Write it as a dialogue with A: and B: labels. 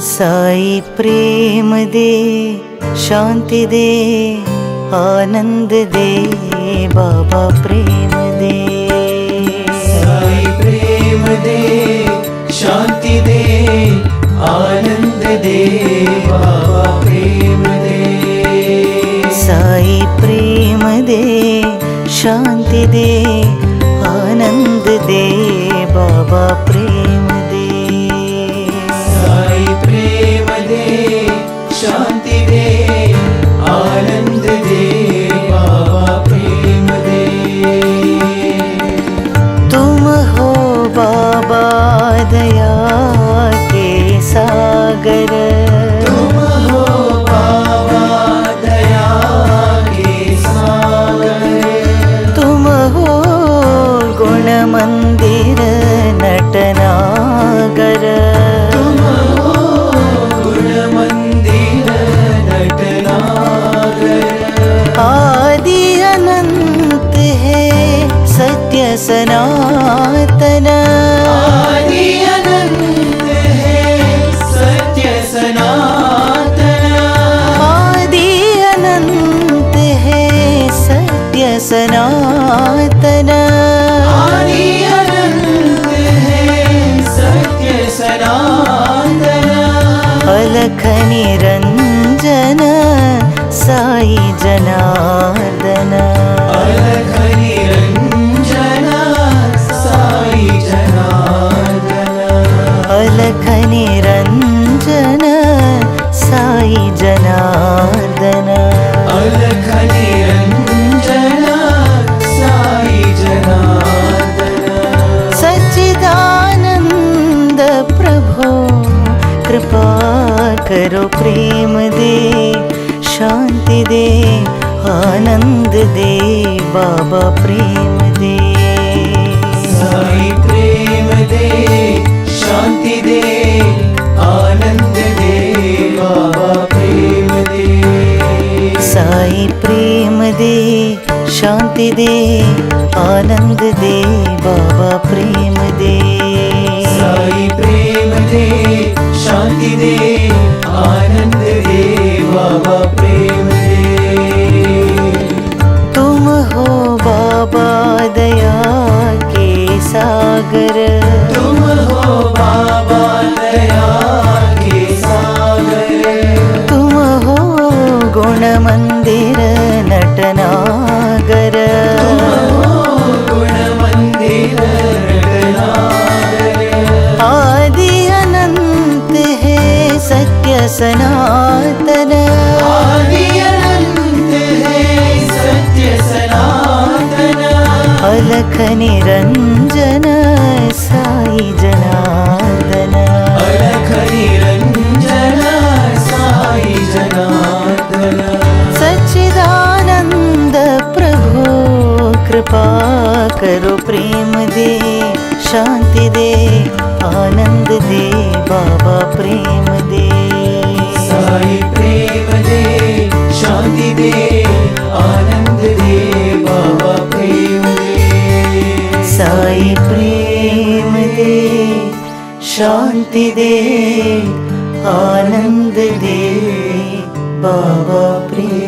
A: साई प्रेम दे, शांति दे, आनंद दे, बाबा प्रेम दे।
B: साई प्रेम दे, शांति दे, आनंद दे, बाबा प्रेम दे।
A: साई प्रेम दे, शांति दे, आनंद दे, बाबा प्रेम दे।
B: साई प्रेम दे, शांति दे, आनंद दे, बाबा प्रेम दे।
A: तुम हो बाबा दया के सागर,
B: तुम हो बाबा दया के सागर।
A: तुम हो गुण मंदिर नटनागर,
B: तुम हो गुण मंदिर नटनागर।
A: आदि अनंत है सत्य सनातन,
B: आदि अनंत है सत्य सनातन।
A: आदि अनंत है सत्य सनातन।
B: आदि अनंत है सत्य सनातन।
A: अलख निरंजन साई जनार्दन,
B: अलख निरंजन साई जनार्दन।
A: अलख निरंजन साई जनार्दन।
B: अलख निरंजन साई जनार्दन।
A: सच्चिदानंद प्रभो कृपा करो, प्रेम दे, शांति दे, आनंद दे, बाबा प्रेम दे।
B: साई प्रेम दे, शांति दे, आनंद दे, बाबा प्रेम दे।
A: साई प्रेम दे, शांति दे, आनंद दे, बाबा प्रेम दे।
B: साई प्रेम दे, शांति दे, आनंद दे, बाबा प्रेम दे।
A: तुम हो बाबा दया के सागर,
B: तुम हो बाबा दया के सागर।
A: तुम हो गुण मंदिर नटनागर,
B: तुम हो गुण मंदिर नटनागर।
A: आदि अनंत है सत्य सनातन।
B: आदि अनंत है सत्य सनातन।
A: अलख निरंजन साई जनार्दन,
B: अलख निरंजन साई जनार्दन।
A: सच्चिदानंद प्रभु कृपा करो, प्रेम दे, शांति दे, आनंद दे, बाबा प्रेम दे।
B: साई प्रेम दे, शांति दे, आनंद दे, बाबा प्रेम दे।
A: साई प्रेम दे, शांति दे, आनंद दे, बाबा प्रेम